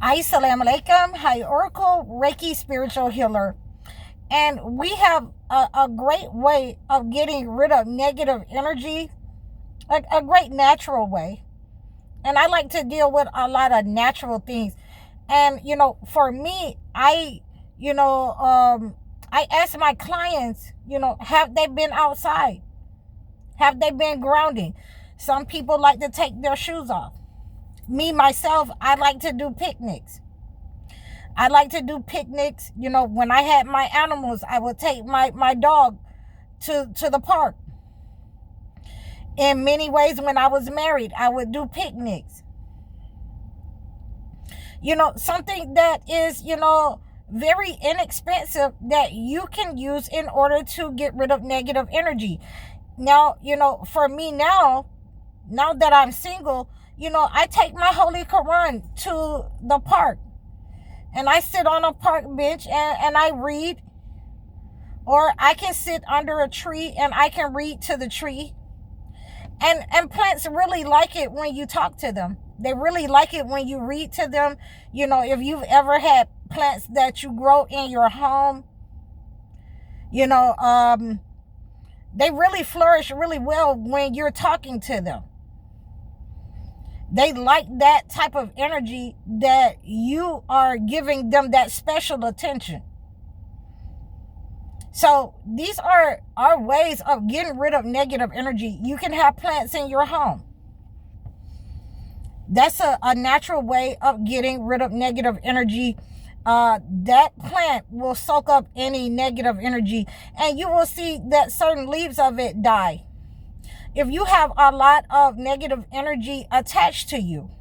Assalamu alaikum. Hi, Oracle, Reiki spiritual healer. And we have a great way of getting rid of negative energy, a great natural way. And I like to deal with a lot of natural things. And, for me, I ask my clients, have they been outside? Have they been grounding? Some people like to take their shoes off. Me, myself, I like to do picnics. When I had my animals, I would take my dog to the park. In many ways, when I was married, I would do picnics. Something that is, very inexpensive that you can use in order to get rid of negative energy. Now, for me now that I'm single, I take my Holy Quran to the park and I sit on a park bench and I read, or I can sit under a tree and I can read to the tree. And plants really like it when you talk to them. They really like it when you read to them. If you've ever had plants that you grow in your home, they really flourish really well when you're talking to them. They like that type of energy that you are giving them that special attention. So these are our ways of getting rid of negative energy. You can have plants in your home. That's a natural way of getting rid of negative energy. That plant will soak up any negative energy, and you will see that certain leaves of it die. If you have a lot of negative energy attached to you,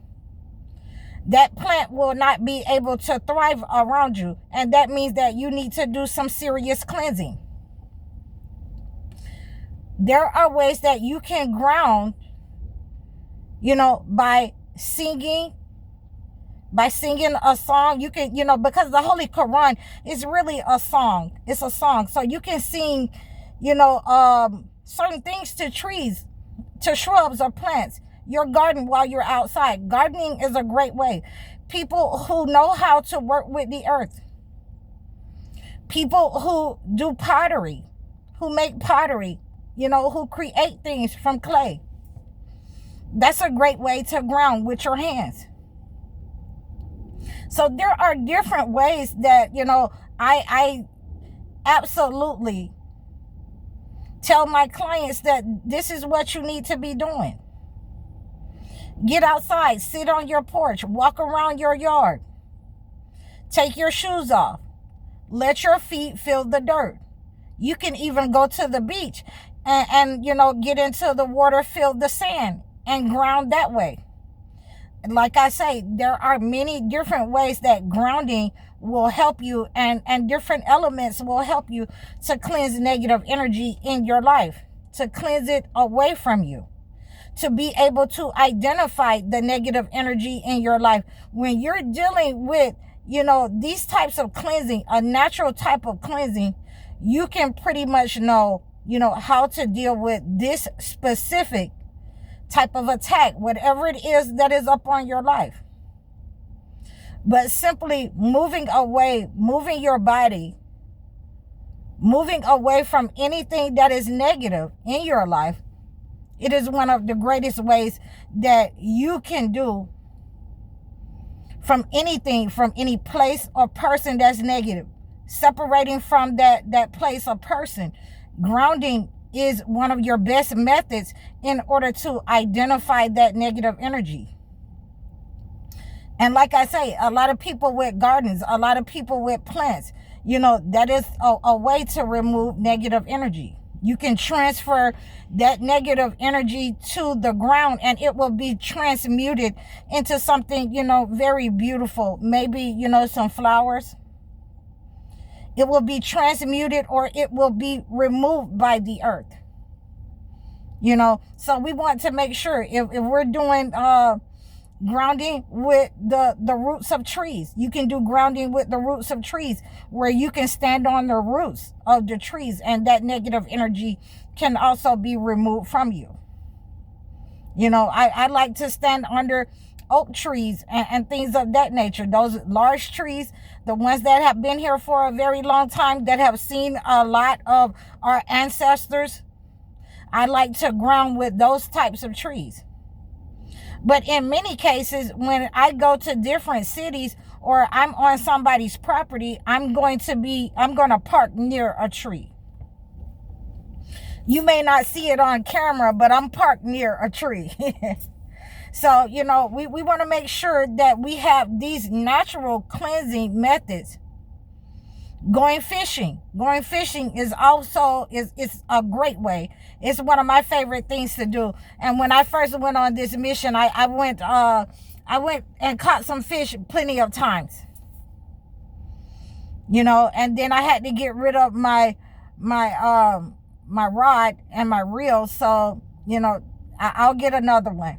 that plant will not be able to thrive around you. And that means that you need to do some serious cleansing. There are ways that you can ground, by singing a song. You can, because the Holy Quran is really a song. It's a song. So you can sing, certain things to trees, to shrubs or plants, your garden while you're outside. Gardening is a great way. People who know how to work with the earth, people who do pottery, who make pottery, who create things from clay. That's a great way to ground with your hands. So there are different ways that, I absolutely tell my clients that this is what you need to be doing. Get outside, sit on your porch, walk around your yard. Take your shoes off. Let your feet feel the dirt. You can even go to the beach and get into the water, feel the sand, and ground that way. Like I say, there are many different ways that grounding will help you, and different elements will help you to cleanse negative energy in your life, to cleanse it away from you, to be able to identify the negative energy in your life. When you're dealing with, these types of cleansing, a natural type of cleansing, you can pretty much know, how to deal with this specific type of attack, whatever it is that is up on your life. But simply moving away, moving your body, moving away from anything that is negative in your life, it is one of the greatest ways that you can do from anything, from any place or person that's negative. Separating from that place or person. Grounding is one of your best methods in order to identify that negative energy. And like I say, a lot of people with gardens, a lot of people with plants, that is a way to remove negative energy. You can transfer that negative energy to the ground and it will be transmuted into something, very beautiful. Maybe, some flowers. It will be transmuted, or it will be removed by the earth. So we want to make sure if we're doing grounding with the roots of trees, you can do grounding with the roots of trees, where you can stand on the roots of the trees and that negative energy can also be removed from you. I like to stand under oak trees and things of that nature. Those large trees, the ones that have been here for a very long time, that have seen a lot of our ancestors. I like to ground with those types of trees. But in many cases, when I go to different cities or I'm on somebody's property, I'm going to park near a tree. You may not see it on camera, but I'm parked near a tree. So, we want to make sure that we have these natural cleansing methods. Going fishing is also it's a great way. It's one of my favorite things to do. And when I first went on this mission, I went and caught some fish plenty of times. And then I had to get rid of my rod and my reel, so I'll get another one.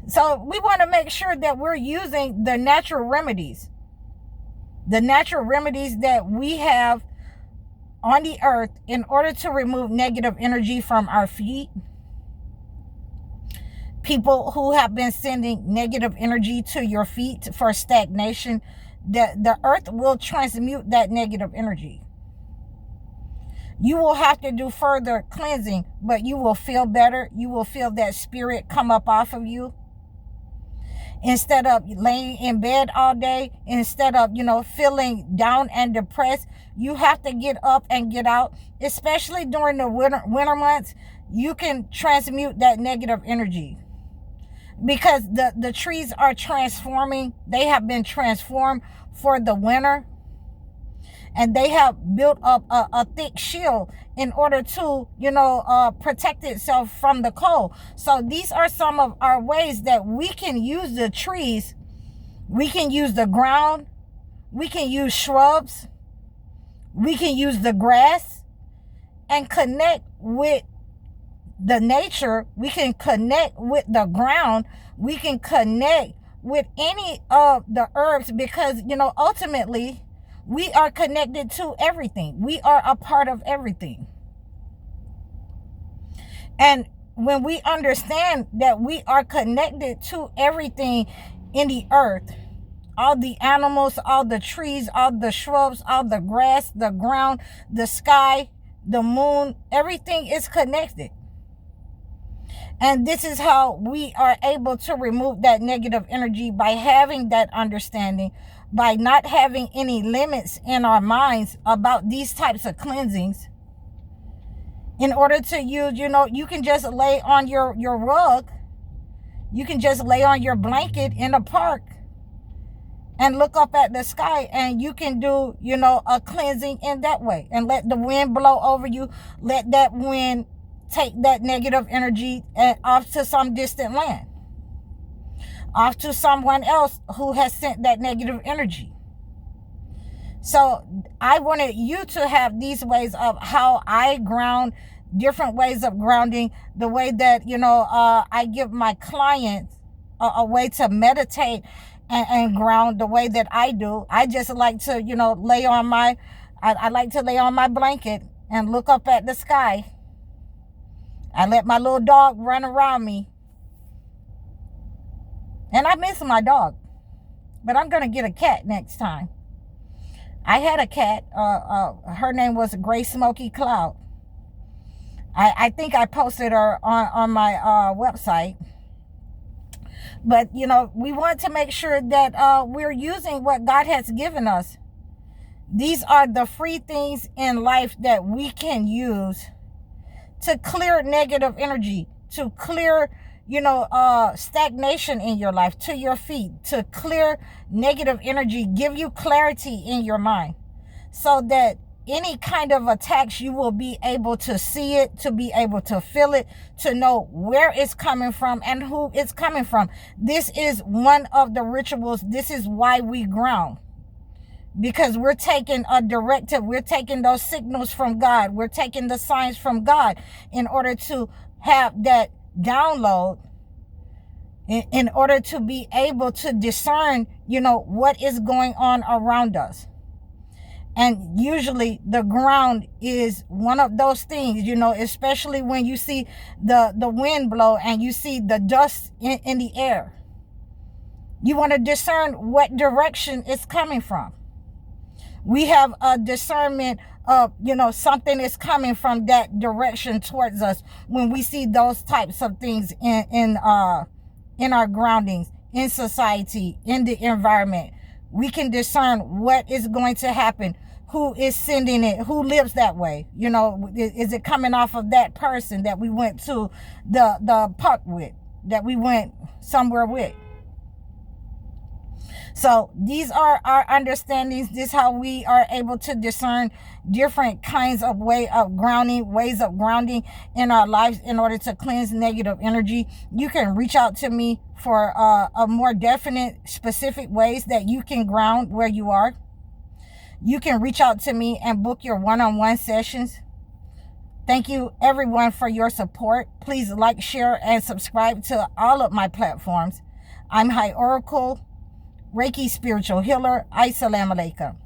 So we want to make sure that we're using the natural remedies that we have on the earth in order to remove negative energy from our feet. People who have been sending negative energy to your feet for stagnation, the earth will transmute that negative energy. You will have to do further cleansing, but you will feel better. You will feel that spirit come up off of you. Instead of laying in bed all day, instead of, feeling down and depressed, you have to get up and get out. Especially during the winter months, you can transmute that negative energy. Because the trees are transforming. They have been transformed for the winter. And they have built up a thick shield in order to, protect itself from the cold. So these are some of our ways that we can use the trees. We can use the ground. We can use shrubs. We can use the grass and connect with the nature. We can connect with the ground. We can connect with any of the herbs because, ultimately, we are connected to everything. We are a part of everything. And when we understand that we are connected to everything in the earth, all the animals, all the trees, all the shrubs, all the grass, the ground, the sky, the moon, everything is connected. And this is how we are able to remove that negative energy, by having that understanding, by not having any limits in our minds about these types of cleansings. In order to use, you can just lay on your rug. You can just lay on your blanket in a park and look up at the sky, and you can do, a cleansing in that way, and let the wind blow over you. Let that wind take that negative energy off to some distant land, off to someone else who has sent that negative energy. So I wanted you to have these ways of how I ground, different ways of grounding, the way that, I give my clients a way to meditate and ground the way that I do. I just like to, lay on I like to lay on my blanket and look up at the sky. I let my little dog run around me. And I miss my dog. But I'm going to get a cat next time. I had a cat. Her name was Gray Smoky Cloud. I think I posted her on my website. But, we want to make sure that we're using what God has given us. These are the free things in life that we can use to clear negative energy, to clear, stagnation in your life, to your feet, to clear negative energy, give you clarity in your mind, so that any kind of attacks, you will be able to see it, to be able to feel it, to know where it's coming from and who it's coming from. This is one of the rituals. This is why we ground. Because we're taking a directive, we're taking those signals from God, we're taking the signs from God in order to have that download, in order to be able to discern, what is going on around us. And usually the ground is one of those things, you know, especially when you see the wind blow and you see the dust in the air. You want to discern what direction it's coming from. We have a discernment of, you know, something is coming from that direction towards us when we see those types of things in our groundings, in society, in the environment. We can discern what is going to happen, who is sending it, who lives that way. You know, is it coming off of that person that we went to the park with, that we went somewhere with? So these are our understandings. This is how we are able to discern different kinds of ways of grounding in our lives in order to cleanse negative energy. You can reach out to me for a more definite, specific ways that you can ground where you are. You can reach out to me and book your one-on-one sessions. Thank you everyone for your support. Please like, share, and subscribe to all of my platforms. I'm High Oracle, Reiki Spiritual Healer. Assalamu alaikum.